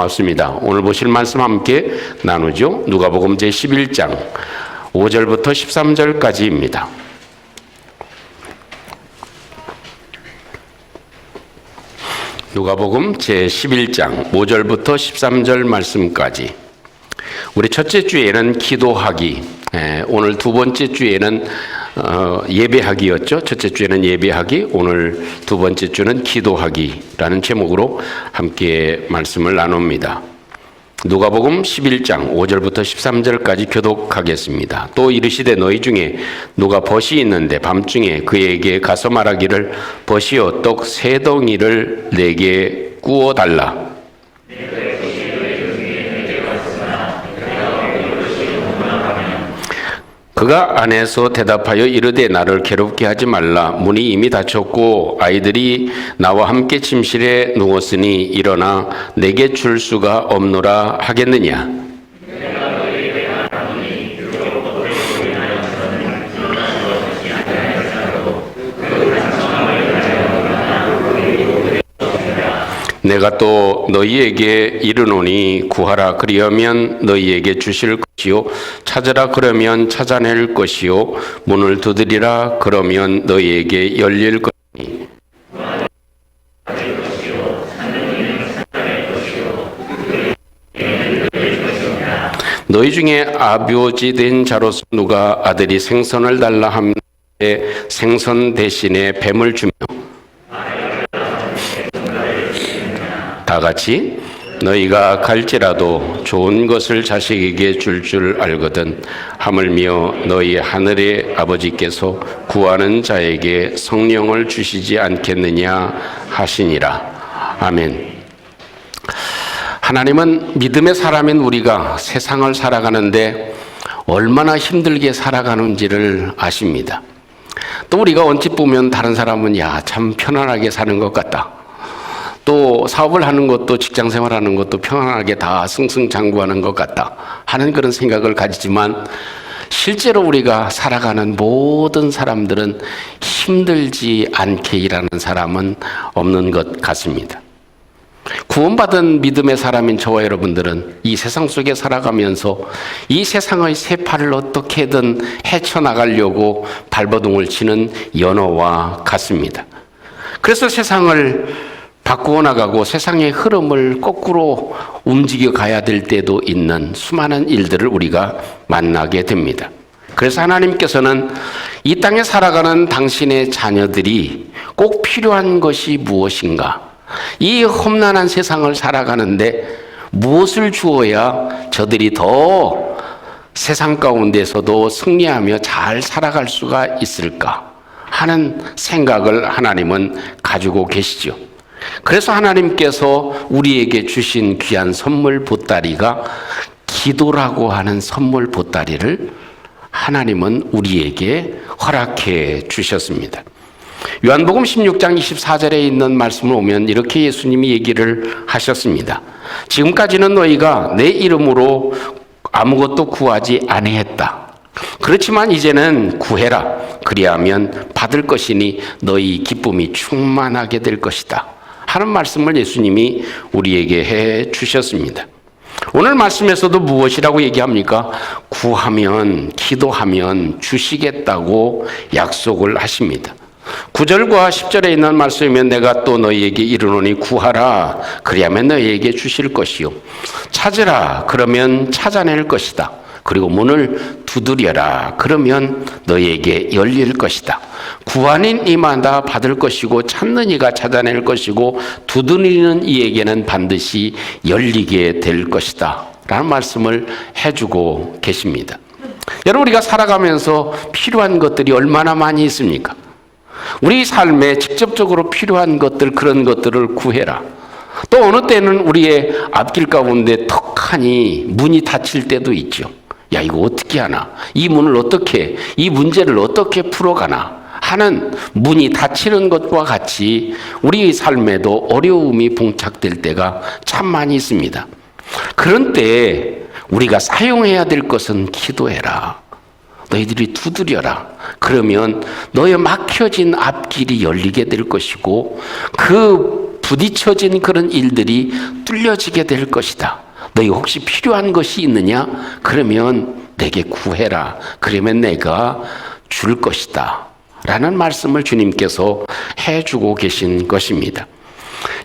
고맙습니다. 오늘 보실 말씀 함께 나누죠. 누가복음 제11장 5절부터 13절까지입니다. 누가복음 제11장 5절부터 13절 말씀까지. 우리 첫째 주에는 기도하기, 오늘 두 번째 주에는 예배하기였죠. 첫째 주에는 예배하기, 오늘 두 번째 주는 기도하기라는 제목으로 함께 말씀을 나눕니다. 누가복음 11장 5절부터 13절까지 교독하겠습니다. 또 이르시되 너희 중에 누가 벗이 있는데 밤중에 그에게 가서 말하기를 벗이요 떡 세 덩이를 내게 구워 달라. 그가 안에서 대답하여 이르되 나를 괴롭게 하지 말라. 문이 이미 닫혔고 아이들이 나와 함께 침실에 누웠으니 일어나 내게 줄 수가 없노라 하겠느냐. 내가 또 너희에게 이르노니 구하라 그리하면 너희에게 주실 것이요 찾으라 그러면 찾아낼 것이요 문을 두드리라 그러면 너희에게 열릴 것이니 너희 중에 아버지 된 자로서 누가 아들이 생선을 달라 하면 생선 대신에 뱀을 주며 다 같이 너희가 갈지라도 좋은 것을 자식에게 줄 알거든 하물며 너희 하늘의 아버지께서 구하는 자에게 성령을 주시지 않겠느냐 하시니라. 아멘. 하나님은 믿음의 사람인 우리가 세상을 살아가는데 얼마나 힘들게 살아가는지를 아십니다. 또 우리가 언뜻 보면 다른 사람은 야, 참 편안하게 사는 것 같다. 또 사업을 하는 것도 직장생활 하는 것도 평안하게 다 승승장구하는 것 같다 하는 그런 생각을 가지지만 실제로 우리가 살아가는 모든 사람들은 힘들지 않게 일하는 사람은 없는 것 같습니다. 구원받은 믿음의 사람인 저와 여러분들은 이 세상 속에 살아가면서 이 세상의 세파를 어떻게든 헤쳐나가려고 발버둥을 치는 연어와 같습니다. 그래서 세상을 바꾸어 나가고 세상의 흐름을 거꾸로 움직여 가야 될 때도 있는 수많은 일들을 우리가 만나게 됩니다. 그래서 하나님께서는 이 땅에 살아가는 당신의 자녀들이 꼭 필요한 것이 무엇인가? 이 험난한 세상을 살아가는데 무엇을 주어야 저들이 더 세상 가운데서도 승리하며 잘 살아갈 수가 있을까 하는 생각을 하나님은 가지고 계시죠. 그래서 하나님께서 우리에게 주신 귀한 선물 보따리가 기도라고 하는 선물 보따리를 하나님은 우리에게 허락해 주셨습니다. 요한복음 16장 24절에 있는 말씀을 보면 이렇게 예수님이 얘기를 하셨습니다. 지금까지는 너희가 내 이름으로 아무것도 구하지 아니했다. 그렇지만 이제는 구해라. 그리하면 받을 것이니 너희 기쁨이 충만하게 될 것이다 하는 말씀을 예수님이 우리에게 해 주셨습니다. 오늘 말씀에서도 무엇이라고 얘기합니까? 구하면, 기도하면 주시겠다고 약속을 하십니다. 9절과 10절에 있는 말씀이면 내가 또 너희에게 이르노니 구하라 그리하면 너희에게 주실 것이요 찾으라 그러면 찾아낼 것이다. 그리고 문을 두드려라 그러면 너희에게 열릴 것이다. 구하는 이마다 받을 것이고 찾는 이가 찾아낼 것이고 두드리는 이에게는 반드시 열리게 될 것이다 라는 말씀을 해주고 계십니다. 여러분, 우리가 살아가면서 필요한 것들이 얼마나 많이 있습니까? 우리 삶에 직접적으로 필요한 것들, 그런 것들을 구해라. 또 어느 때는 우리의 앞길 가운데 턱하니 문이 닫힐 때도 있죠. 야, 이거 어떻게 하나? 이 문을 어떻게, 이 문제를 어떻게 풀어가나? 하는 문이 닫히는 것과 같이 우리의 삶에도 어려움이 봉착될 때가 참 많이 있습니다. 그런 때에 우리가 사용해야 될 것은 기도해라. 너희들이 두드려라. 그러면 너의 막혀진 앞길이 열리게 될 것이고 그 부딪혀진 그런 일들이 뚫려지게 될 것이다. 너희 혹시 필요한 것이 있느냐? 그러면 내게 구해라. 그러면 내가 줄 것이다. 라는 말씀을 주님께서 해주고 계신 것입니다.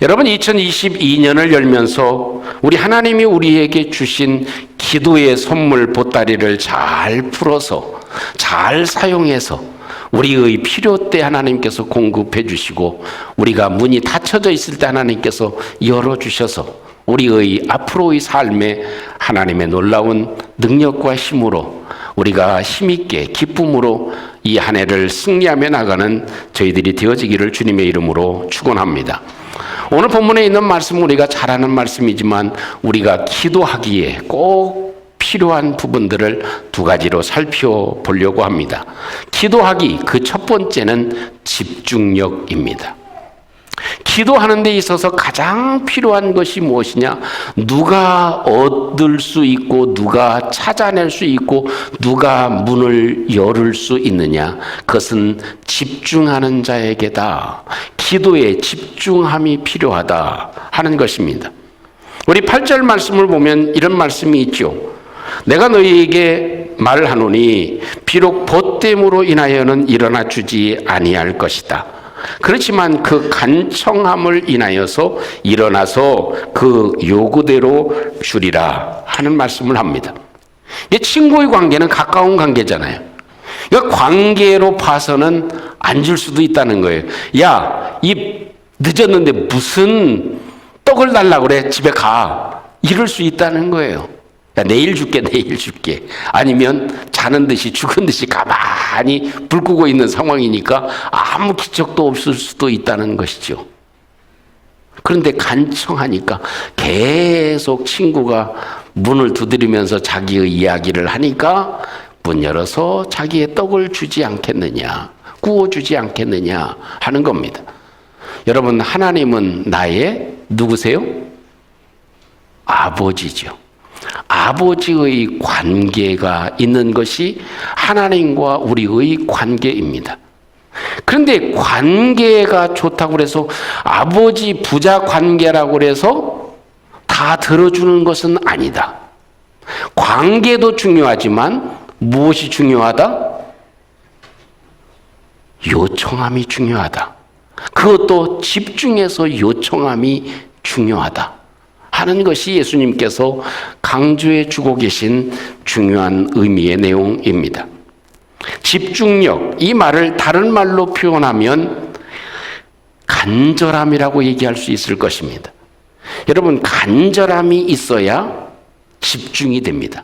여러분, 2022년을 열면서 우리 하나님이 우리에게 주신 기도의 선물 보따리를 잘 풀어서 잘 사용해서 우리의 필요 때 하나님께서 공급해 주시고, 우리가 문이 닫혀져 있을 때 하나님께서 열어주셔서 우리의 앞으로의 삶에 하나님의 놀라운 능력과 힘으로 우리가 힘있게 기쁨으로 이 한 해를 승리하며 나가는 저희들이 되어지기를 주님의 이름으로 축원합니다. 오늘 본문에 있는 말씀은 우리가 잘 아는 말씀이지만 우리가 기도하기에 꼭 필요한 부분들을 두 가지로 살펴보려고 합니다. 기도하기, 그 첫 번째는 집중력입니다. 기도하는 데 있어서 가장 필요한 것이 무엇이냐? 누가 얻을 수 있고 누가 찾아낼 수 있고 누가 문을 열을 수 있느냐? 그것은 집중하는 자에게다. 기도에 집중함이 필요하다 하는 것입니다. 우리 8절 말씀을 보면 이런 말씀이 있죠. 내가 너희에게 말하노니 비록 보됨으로 인하여는 일어나 주지 아니할 것이다. 그렇지만 그 간청함을 인하여서 일어나서 그 요구대로 주리라 하는 말씀을 합니다. 이 친구의 관계는 가까운 관계잖아요. 그러니까 관계로 봐서는 안 줄 수도 있다는 거예요. 야, 이 늦었는데 무슨 떡을 달라고 그래? 집에 가. 이럴 수 있다는 거예요. 야, 내일 줄게, 내일 줄게. 아니면 자는 듯이 죽은 듯이 가만히 불 끄고 있는 상황이니까 아무 기척도 없을 수도 있다는 것이죠. 그런데 간청하니까 계속 친구가 문을 두드리면서 자기의 이야기를 하니까 문 열어서 자기의 떡을 주지 않겠느냐, 구워주지 않겠느냐 하는 겁니다. 여러분, 하나님은 나의 누구세요? 아버지죠. 아버지의 관계가 있는 것이 하나님과 우리의 관계입니다. 그런데 관계가 좋다고 해서 아버지 부자 관계라고 해서 다 들어주는 것은 아니다. 관계도 중요하지만 무엇이 중요하다? 요청함이 중요하다. 그것도 집중해서 요청함이 중요하다 하는 것이 예수님께서 강조해 주고 계신 중요한 의미의 내용입니다. 집중력, 이 말을 다른 말로 표현하면 간절함이라고 얘기할 수 있을 것입니다. 여러분, 간절함이 있어야 집중이 됩니다.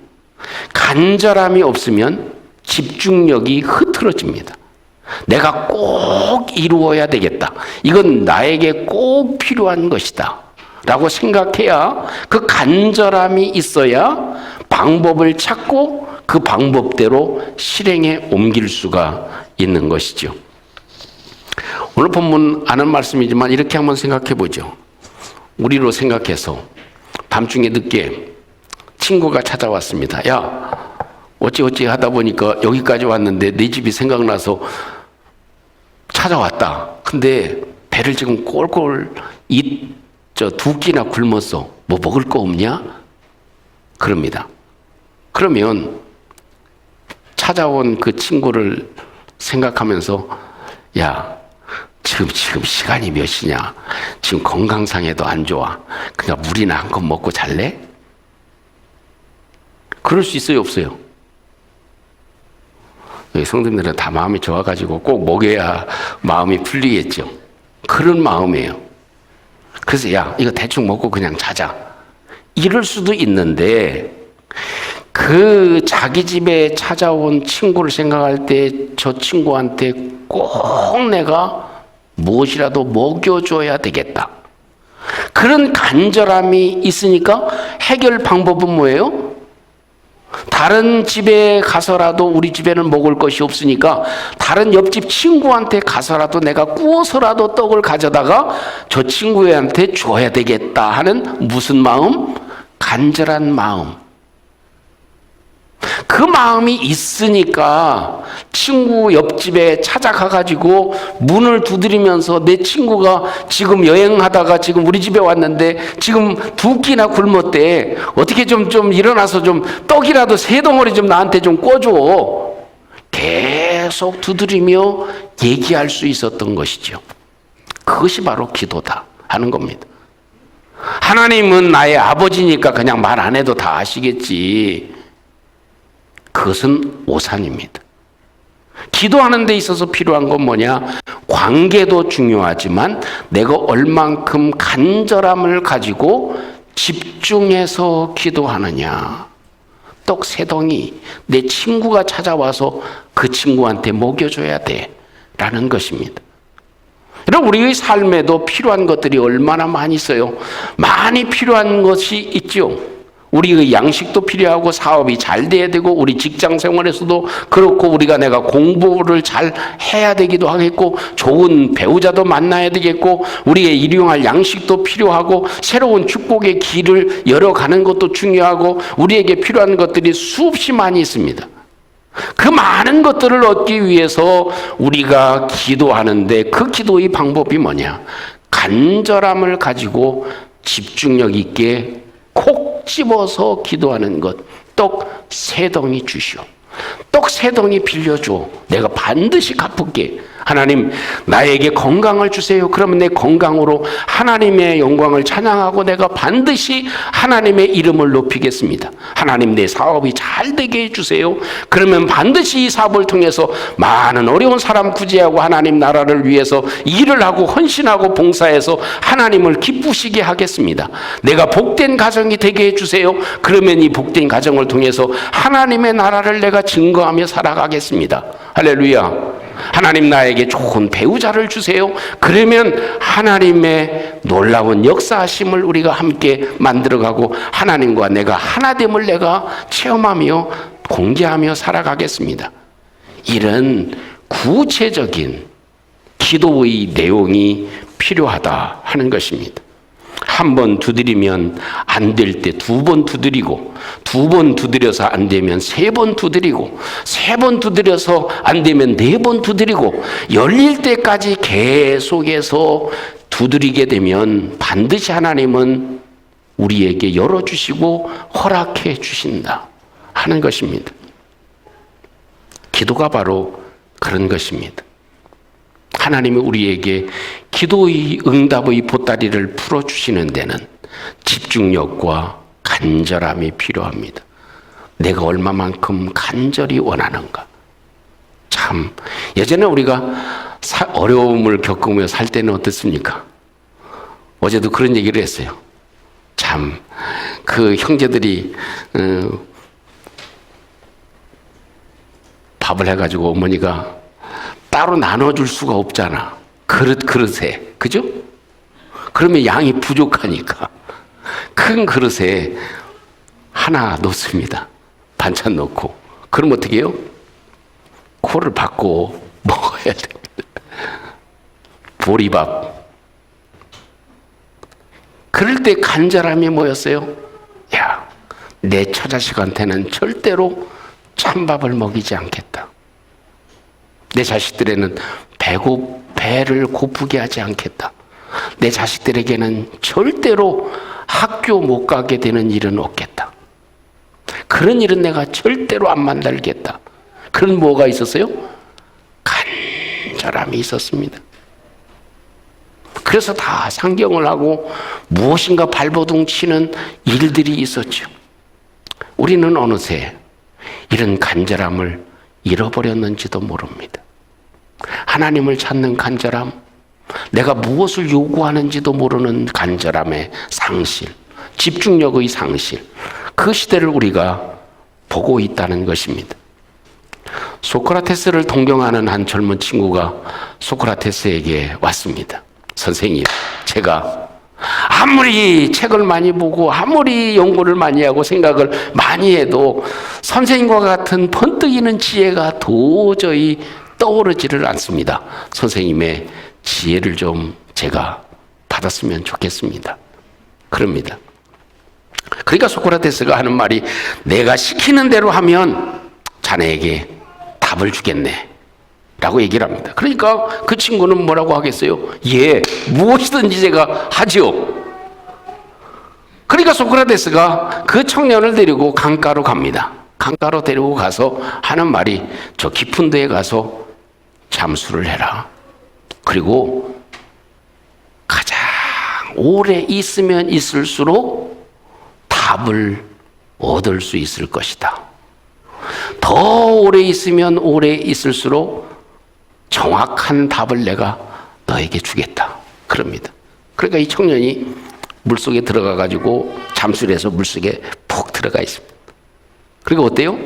간절함이 없으면 집중력이 흐트러집니다. 내가 꼭 이루어야 되겠다. 이건 나에게 꼭 필요한 것이다 라고 생각해야, 그 간절함이 있어야 방법을 찾고 그 방법대로 실행에 옮길 수가 있는 것이죠. 오늘 본문 아는 말씀이지만 이렇게 한번 생각해 보죠. 우리로 생각해서 밤중에 늦게 친구가 찾아왔습니다. 야, 어찌어찌 하다 보니까 여기까지 왔는데 네 집이 생각나서 찾아왔다. 근데 배를 지금 꼴꼴 두 끼나 굶었어. 뭐 먹을 거 없냐? 그럽니다. 그러면 찾아온 그 친구를 생각하면서, 야, 지금 시간이 몇 시냐? 지금 건강상에도 안 좋아. 그냥 물이나 한 컵 먹고 잘래? 그럴 수 있어요, 없어요? 성도님들은 다 마음이 좋아가지고 꼭 먹여야 마음이 풀리겠죠. 그런 마음이에요. 그래서 야, 이거 대충 먹고 그냥 자자. 이럴 수도 있는데, 그 자기 집에 찾아온 친구를 생각할 때 저 친구한테 꼭 내가 무엇이라도 먹여줘야 되겠다. 그런 간절함이 있으니까 해결 방법은 뭐예요? 다른 집에 가서라도 우리 집에는 먹을 것이 없으니까 다른 옆집 친구한테 가서라도 내가 구워서라도 떡을 가져다가 저 친구한테 줘야 되겠다 하는 무슨 마음? 간절한 마음. 그 마음이 있으니까 친구 옆집에 찾아가가지고 문을 두드리면서 내 친구가 지금 여행하다가 지금 우리 집에 왔는데 지금 두 끼나 굶었대. 어떻게 좀 일어나서 좀 떡이라도 세 덩어리 좀 나한테 좀 꿔줘. 계속 두드리며 얘기할 수 있었던 것이죠. 그것이 바로 기도다 하는 겁니다. 하나님은 나의 아버지니까 그냥 말 안 해도 다 아시겠지. 그것은 오산입니다. 기도하는 데 있어서 필요한 건 뭐냐? 관계도 중요하지만 내가 얼만큼 간절함을 가지고 집중해서 기도하느냐. 떡 세 덩이 내 친구가 찾아와서 그 친구한테 먹여줘야 돼 라는 것입니다. 여러분, 우리의 삶에도 필요한 것들이 얼마나 많이 있어요. 많이 필요한 것이 있죠. 우리의 양식도 필요하고 사업이 잘 돼야 되고 우리 직장 생활에서도 그렇고 내가 공부를 잘 해야 되기도 하겠고 좋은 배우자도 만나야 되겠고 우리의 일용할 양식도 필요하고 새로운 축복의 길을 열어가는 것도 중요하고 우리에게 필요한 것들이 수없이 많이 있습니다. 그 많은 것들을 얻기 위해서 우리가 기도하는데 그 기도의 방법이 뭐냐? 간절함을 가지고 집중력 있게 콕 집어서 기도하는 것. 떡 세 덩이 주시오. 떡 세 덩이 빌려줘. 내가 반드시 갚을게. 하나님, 나에게 건강을 주세요. 그러면 내 건강으로 하나님의 영광을 찬양하고 내가 반드시 하나님의 이름을 높이겠습니다. 하나님, 내 사업이 잘 되게 해주세요. 그러면 반드시 이 사업을 통해서 많은 어려운 사람 구제하고 하나님 나라를 위해서 일을 하고 헌신하고 봉사해서 하나님을 기쁘시게 하겠습니다. 내가 복된 가정이 되게 해주세요. 그러면 이 복된 가정을 통해서 하나님의 나라를 내가 증거하며 살아가겠습니다. 할렐루야. 하나님, 나에게 좋은 배우자를 주세요. 그러면 하나님의 놀라운 역사하심을 우리가 함께 만들어가고 하나님과 내가 하나됨을 내가 체험하며 공개하며 살아가겠습니다. 이런 구체적인 기도의 내용이 필요하다 하는 것입니다. 한 번 두드리면 안 될 때 두 번 두드리고, 두 번 두드려서 안 되면 세 번 두드리고, 세 번 두드려서 안 되면 네 번 두드리고, 열릴 때까지 계속해서 두드리게 되면 반드시 하나님은 우리에게 열어주시고 허락해 주신다 하는 것입니다. 기도가 바로 그런 것입니다. 하나님이 우리에게 기도의 응답의 보따리를 풀어주시는 데는 집중력과 간절함이 필요합니다. 내가 얼마만큼 간절히 원하는가. 참, 예전에 우리가 어려움을 겪으며 살 때는 어떻습니까? 어제도 그런 얘기를 했어요. 참, 그 형제들이 밥을 해가지고 어머니가 따로 나눠줄 수가 없잖아. 그릇에. 그죠? 그러면 양이 부족하니까 큰 그릇에 하나 넣습니다. 반찬 넣고. 그럼 어떻게 해요? 코를 박고 먹어야 됩니다. 보리밥. 그럴 때 간절함이 뭐였어요? 야, 내 처자식한테는 절대로 찬밥을 먹이지 않겠다. 내 자식들에는 배를 고프게 하지 않겠다. 내 자식들에게는 절대로 학교 못 가게 되는 일은 없겠다. 그런 일은 내가 절대로 안 만들겠다. 그런 뭐가 있었어요? 간절함이 있었습니다. 그래서 다 상경을 하고 무엇인가 발버둥 치는 일들이 있었죠. 우리는 어느새 이런 간절함을 잃어버렸는지도 모릅니다. 하나님을 찾는 간절함, 내가 무엇을 요구하는지도 모르는 간절함의 상실, 집중력의 상실, 그 시대를 우리가 보고 있다는 것입니다. 소크라테스를 동경하는 한 젊은 친구가 소크라테스에게 왔습니다. 선생님, 제가 아무리 책을 많이 보고 아무리 연구를 많이 하고 생각을 많이 해도 선생님과 같은 번뜩이는 지혜가 도저히 떠오르지를 않습니다. 선생님의 지혜를 좀 제가 받았으면 좋겠습니다. 그럽니다. 그러니까 소크라테스가 하는 말이 내가 시키는 대로 하면 자네에게 답을 주겠네 라고 얘기를 합니다. 그러니까 그 친구는 뭐라고 하겠어요? 예, 무엇이든지 제가 하지요. 그러니까 소크라테스가 그 청년을 데리고 강가로 갑니다. 강가로 데리고 가서 하는 말이 저 깊은 데에 가서 잠수를 해라. 그리고 가장 오래 있으면 있을수록 답을 얻을 수 있을 것이다. 더 오래 있으면 오래 있을수록 정확한 답을 내가 너에게 주겠다. 그럽니다. 그러니까 이 청년이 물속에 들어가 가지고 잠수를 해서 물속에 푹 들어가 있습니다. 그리고 어때요?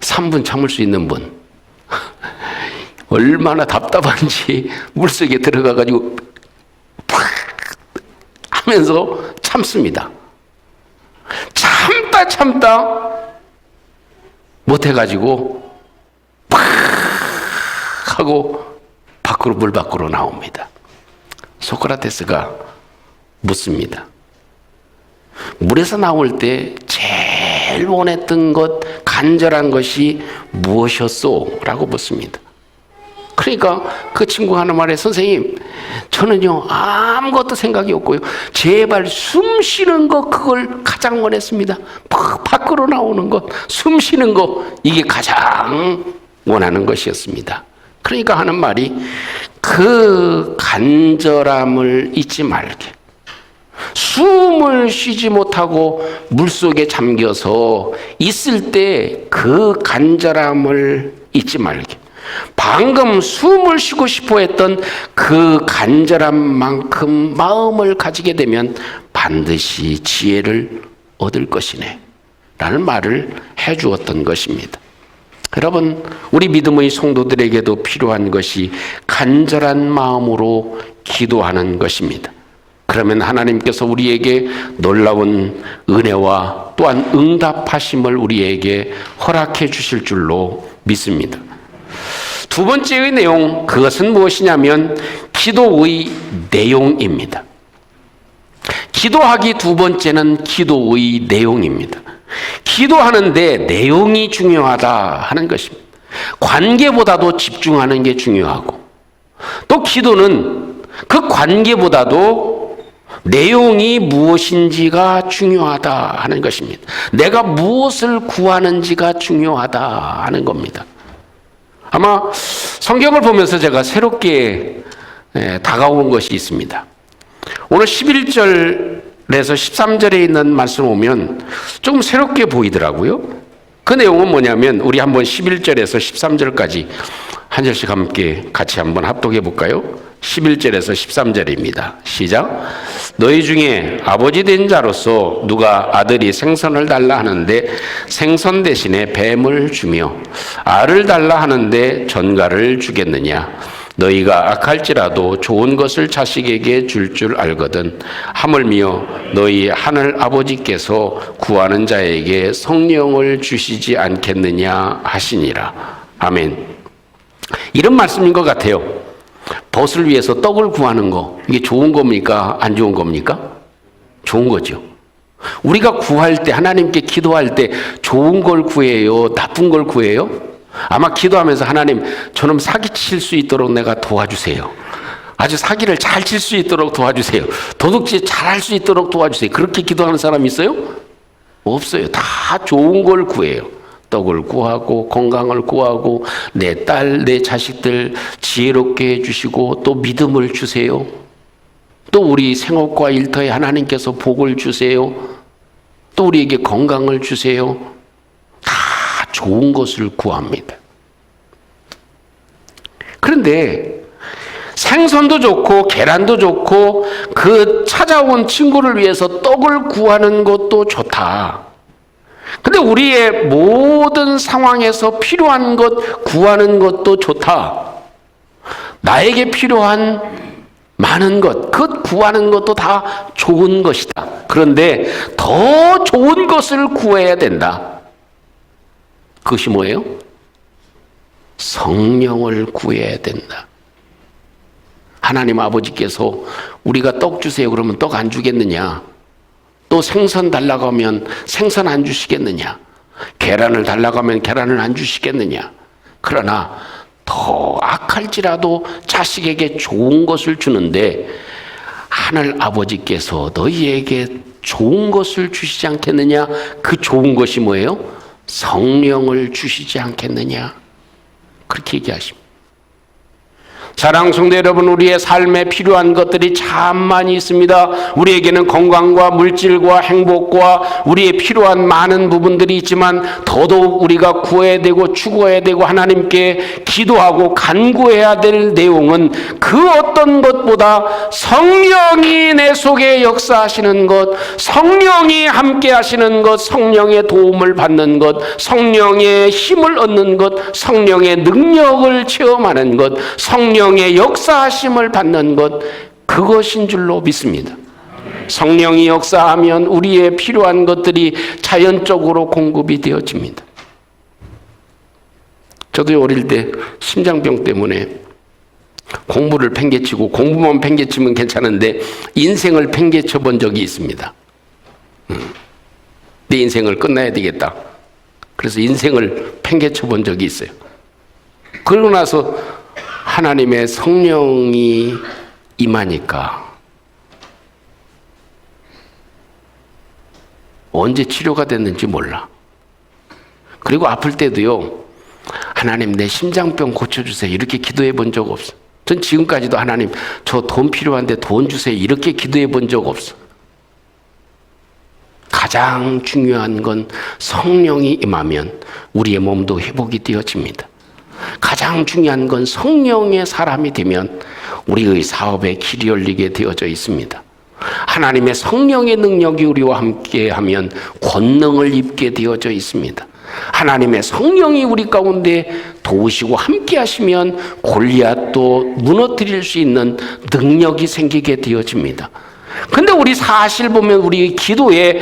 3분 참을 수 있는 분. 얼마나 답답한지 물속에 들어가 가지고 팍 하면서 참습니다. 참다 못해 가지고 팍 하고 물 밖으로 나옵니다. 소크라테스가 묻습니다. 물에서 나올 때 제일 원했던 것, 간절한 것이 무엇이었소? 라고 묻습니다. 그러니까 그 친구가 하는 말에 선생님, 저는요 아무것도 생각이 없고요. 제발 숨 쉬는 것, 그걸 가장 원했습니다. 밖으로 나오는 것, 숨 쉬는 것, 이게 가장 원하는 것이었습니다. 그러니까 하는 말이 그 간절함을 잊지 말게. 숨을 쉬지 못하고 물속에 잠겨서 있을 때 그 간절함을 잊지 말게. 방금 숨을 쉬고 싶어 했던 그 간절함만큼 마음을 가지게 되면 반드시 지혜를 얻을 것이네 라는 말을 해주었던 것입니다. 여러분, 우리 믿음의 성도들에게도 필요한 것이 간절한 마음으로 기도하는 것입니다. 그러면 하나님께서 우리에게 놀라운 은혜와 또한 응답하심을 우리에게 허락해 주실 줄로 믿습니다. 두 번째의 내용, 그것은 무엇이냐면 기도의 내용입니다. 기도하기 두 번째는 기도의 내용입니다. 기도하는데 내용이 중요하다 하는 것입니다. 관계보다도 집중하는 게 중요하고, 또 기도는 그 관계보다도 내용이 무엇인지가 중요하다 하는 것입니다. 내가 무엇을 구하는지가 중요하다 하는 겁니다. 아마 성경을 보면서 제가 새롭게 다가온 것이 있습니다. 오늘 11절에서 13절에 있는 말씀 보면 조금 새롭게 보이더라고요. 그 내용은 뭐냐면 우리 한번 11절에서 13절까지 한 절씩 함께 같이 한번 합독해 볼까요? 11절에서 13절입니다. 시작. 너희 중에 아버지 된 자로서 누가 아들이 생선을 달라 하는데 생선 대신에 뱀을 주며 알을 달라 하는데 전갈을 주겠느냐? 너희가 악할지라도 좋은 것을 자식에게 줄 알거든. 하물며 너희 하늘 아버지께서 구하는 자에게 성령을 주시지 않겠느냐 하시니라. 아멘. 이런 말씀인 것 같아요. 벗을 위해서 떡을 구하는 거, 이게 좋은 겁니까? 안 좋은 겁니까? 좋은 거죠. 우리가 구할 때, 하나님께 기도할 때 좋은 걸 구해요? 나쁜 걸 구해요? 아마 기도하면서 하나님, 저놈 사기칠 수 있도록 내가 도와주세요. 아주 사기를 잘 칠 수 있도록 도와주세요. 도둑질 잘 할 수 있도록 도와주세요. 그렇게 기도하는 사람 있어요? 없어요. 다 좋은 걸 구해요. 떡을 구하고 건강을 구하고 내 딸, 내 자식들 지혜롭게 해주시고 또 믿음을 주세요. 또 우리 생업과 일터에 하나님께서 복을 주세요. 또 우리에게 건강을 주세요. 다 좋은 것을 구합니다. 그런데 생선도 좋고 계란도 좋고 그 찾아온 친구를 위해서 떡을 구하는 것도 좋다. 근데 우리의 모든 상황에서 필요한 것 구하는 것도 좋다. 나에게 필요한 많은 것, 그 구하는 것도 다 좋은 것이다. 그런데 더 좋은 것을 구해야 된다. 그것이 뭐예요? 성령을 구해야 된다. 하나님 아버지께서 우리가 떡 주세요 그러면 떡 안 주겠느냐? 또 생선 달라고 하면 생선 안 주시겠느냐? 계란을 달라고 하면 계란을 안 주시겠느냐? 그러나 더 악할지라도 자식에게 좋은 것을 주는데 하늘 아버지께서 너희에게 좋은 것을 주시지 않겠느냐? 그 좋은 것이 뭐예요? 성령을 주시지 않겠느냐? 그렇게 얘기하십니다. 사랑하는 성도 여러분, 우리의 삶에 필요한 것들이 참 많이 있습니다. 우리에게는 건강과 물질과 행복과 우리의 필요한 많은 부분들이 있지만 더더욱 우리가 구해야 되고 추구해야 되고 하나님께 기도하고 간구해야 될 내용은 그 어떤 것보다 성령이 내 속에 역사하시는 것, 성령이 함께 하시는 것, 성령의 도움을 받는 것, 성령의 힘을 얻는 것, 성령의 능력을 체험하는 것, 성령의 역사하심을 받는 것, 그것인 줄로 믿습니다. 성령이 역사하면 우리의 필요한 것들이 자연적으로 공급이 되어집니다. 저도 어릴 때 심장병 때문에 공부를 팽개치고, 공부만 팽개치면 괜찮은데 인생을 팽개쳐 본 적이 있습니다. 내 인생을 끝내야 되겠다. 그래서 인생을 팽개쳐 본 적이 있어요. 그러고 나서 하나님의 성령이 임하니까 언제 치료가 됐는지 몰라. 그리고 아플 때도요, 하나님 내 심장병 고쳐주세요 이렇게 기도해 본 적 없어. 전 지금까지도 하나님 저 돈 필요한데 돈 주세요 이렇게 기도해 본 적 없어. 가장 중요한 건 성령이 임하면 우리의 몸도 회복이 되어집니다. 가장 중요한 건 성령의 사람이 되면 우리의 사업에 길이 열리게 되어져 있습니다. 하나님의 성령의 능력이 우리와 함께하면 권능을 입게 되어져 있습니다. 하나님의 성령이 우리 가운데 도우시고 함께 하시면 골리앗도 무너뜨릴 수 있는 능력이 생기게 되어집니다. 근데 우리 사실 보면 우리 기도의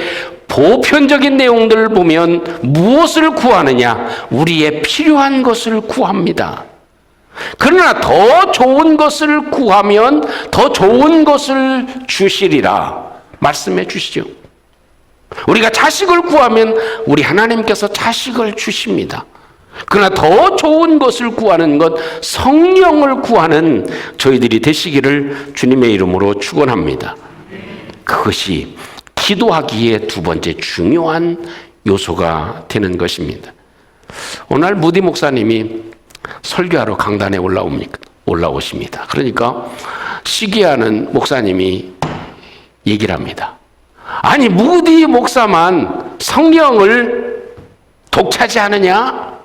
보편적인 내용들을 보면 무엇을 구하느냐? 우리의 필요한 것을 구합니다. 그러나 더 좋은 것을 구하면 더 좋은 것을 주시리라 말씀해 주시죠. 우리가 자식을 구하면 우리 하나님께서 자식을 주십니다. 그러나 더 좋은 것을 구하는 것, 성령을 구하는 저희들이 되시기를 주님의 이름으로 축원합니다. 그것이 기도하기에 두 번째 중요한 요소가 되는 것입니다. 오늘 무디 목사님이 설교하러 강단에 올라오십니다. 그러니까 시기하는 목사님이 얘기를 합니다. 아니 무디 목사만 성령을 독차지하느냐?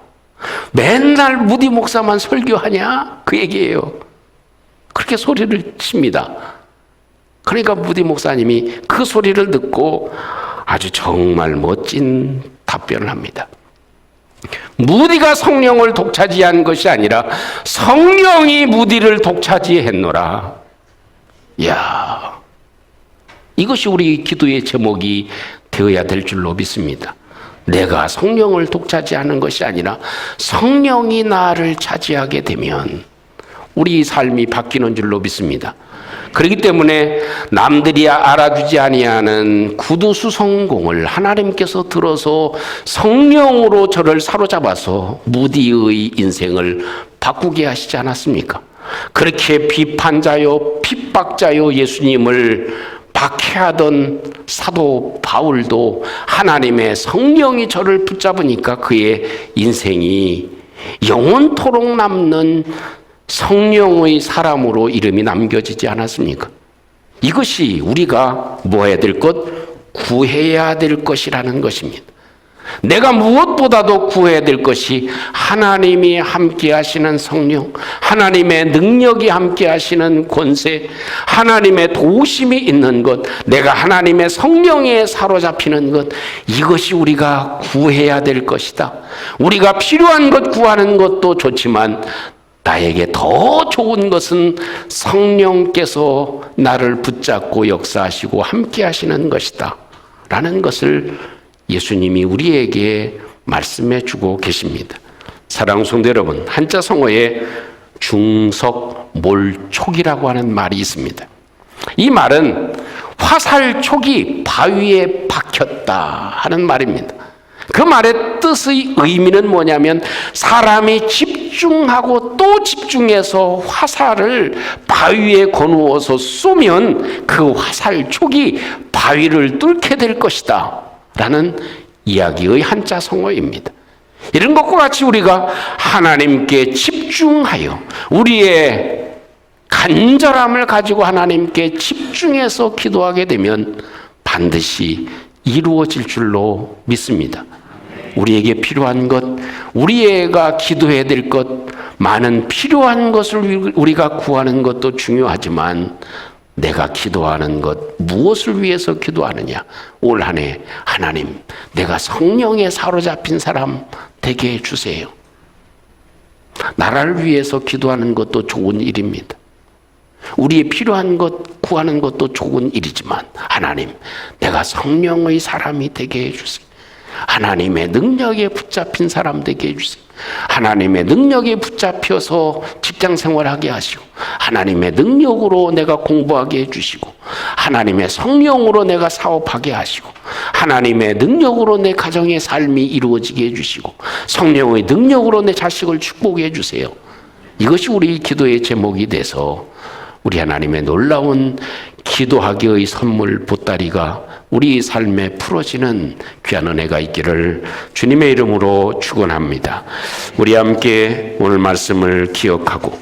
맨날 무디 목사만 설교하냐? 그 얘기예요. 그렇게 소리를 칩니다. 그러니까 무디 목사님이 그 소리를 듣고 아주 정말 멋진 답변을 합니다. 무디가 성령을 독차지한 것이 아니라 성령이 무디를 독차지했노라. 이야, 이것이 우리 기도의 제목이 되어야 될 줄로 믿습니다. 내가 성령을 독차지하는 것이 아니라 성령이 나를 차지하게 되면 우리 삶이 바뀌는 줄로 믿습니다. 그렇기 때문에 남들이 알아주지 아니하는 구두수성공을 하나님께서 들어서 성령으로 저를 사로잡아서 무디의 인생을 바꾸게 하시지 않았습니까? 그렇게 비판자요 핍박자요 예수님을 박해하던 사도 바울도 하나님의 성령이 저를 붙잡으니까 그의 인생이 영원토록 남는 성령의 사람으로 이름이 남겨지지 않았습니까? 이것이 우리가 뭐 해야 될 것? 구해야 될 것이라는 것입니다. 내가 무엇보다도 구해야 될 것이 하나님이 함께 하시는 성령, 하나님의 능력이 함께 하시는 권세, 하나님의 도우심이 있는 것, 내가 하나님의 성령에 사로잡히는 것, 이것이 우리가 구해야 될 것이다. 우리가 필요한 것 구하는 것도 좋지만 나에게 더 좋은 것은 성령께서 나를 붙잡고 역사하시고 함께 하시는 것이다 라는 것을 예수님이 우리에게 말씀해 주고 계십니다. 사랑하는 성도 여러분, 한자 성어에 중석몰촉이라고 하는 말이 있습니다. 이 말은 화살촉이 바위에 박혔다 하는 말입니다. 그 말의 뜻의 의미는 뭐냐면 사람이 집중하고 또 집중해서 화살을 바위에 거누어서 쏘면 그 화살촉이 바위를 뚫게 될 것이다 라는 이야기의 한자 성어입니다. 이런 것과 같이 우리가 하나님께 집중하여 우리의 간절함을 가지고 하나님께 집중해서 기도하게 되면 반드시 이루어질 줄로 믿습니다. 우리에게 필요한 것, 우리가 기도해야 될 것, 많은 필요한 것을 우리가 구하는 것도 중요하지만 내가 기도하는 것, 무엇을 위해서 기도하느냐? 올 한 해 하나님, 내가 성령에 사로잡힌 사람 되게 해주세요. 나라를 위해서 기도하는 것도 좋은 일입니다. 우리의 필요한 것 구하는 것도 좋은 일이지만 하나님, 내가 성령의 사람이 되게 해주세요. 하나님의 능력에 붙잡힌 사람 되게 해주세요. 하나님의 능력에 붙잡혀서 직장 생활하게 하시고 하나님의 능력으로 내가 공부하게 해주시고 하나님의 성령으로 내가 사업하게 하시고 하나님의 능력으로 내 가정의 삶이 이루어지게 해주시고 성령의 능력으로 내 자식을 축복해 주세요. 이것이 우리 기도의 제목이 돼서 우리 하나님의 놀라운 기도하기의 선물 보따리가 우리 삶에 풀어지는 귀한 은혜가 있기를 주님의 이름으로 축원합니다. 우리 함께 오늘 말씀을 기억하고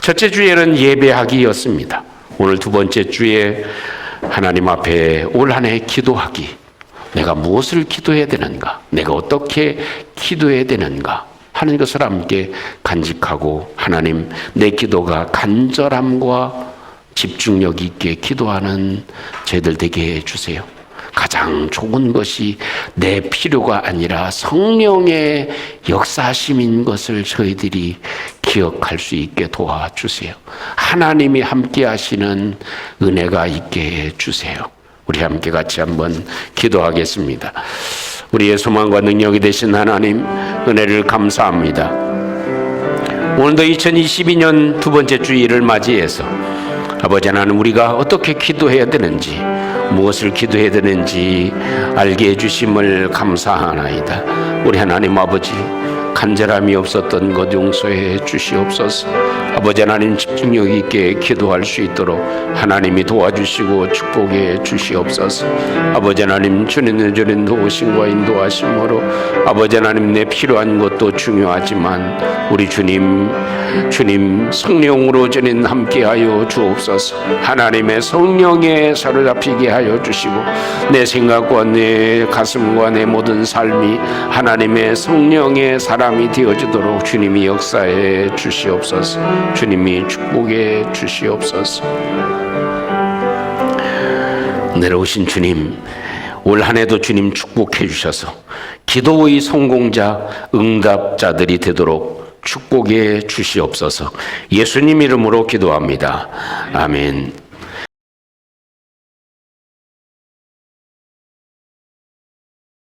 첫째 주에는 예배하기였습니다. 오늘 두 번째 주에 하나님 앞에 올 한 해 기도하기. 내가 무엇을 기도해야 되는가? 내가 어떻게 기도해야 되는가? 하는 것을 함께 간직하고 하나님, 내 기도가 간절함과 집중력 있게 기도하는 저희들 되게 해주세요. 가장 좋은 것이 내 필요가 아니라 성령의 역사심인 것을 저희들이 기억할 수 있게 도와주세요. 하나님이 함께 하시는 은혜가 있게 해주세요. 우리 함께 같이 한번 기도하겠습니다. 우리의 소망과 능력이 되신 하나님, 은혜를 감사합니다. 오늘도 2022년 두 번째 주일을 맞이해서 아버지 하나님, 우리가 어떻게 기도해야 되는지, 무엇을 기도해야 되는지 알게 해주심을 감사하나이다. 우리 하나님 아버지, 간절함이 없었던 것 용서해 주시옵소서. 아버지 하나님, 집중력 있게 기도할 수 있도록 하나님이 도와주시고 축복해 주시옵소서. 아버지 하나님, 주님의 주님 도우심과 인도하심으로 아버지 하나님, 내 필요한 것도 중요하지만 우리 주님 성령으로 주님 함께하여 주옵소서. 하나님의 성령에 사로잡히게 하여 주시고 내 생각과 내 가슴과 내 모든 삶이 하나님의 성령의 사람이 되어지도록 주님이 역사해 주시옵소서. 주님이 축복해 주시옵소서. 내려오신 주님, 올 한 해도 주님 축복해 주셔서 기도의 성공자, 응답자들이 되도록 축복해 주시옵소서. 예수님 이름으로 기도합니다. 아멘.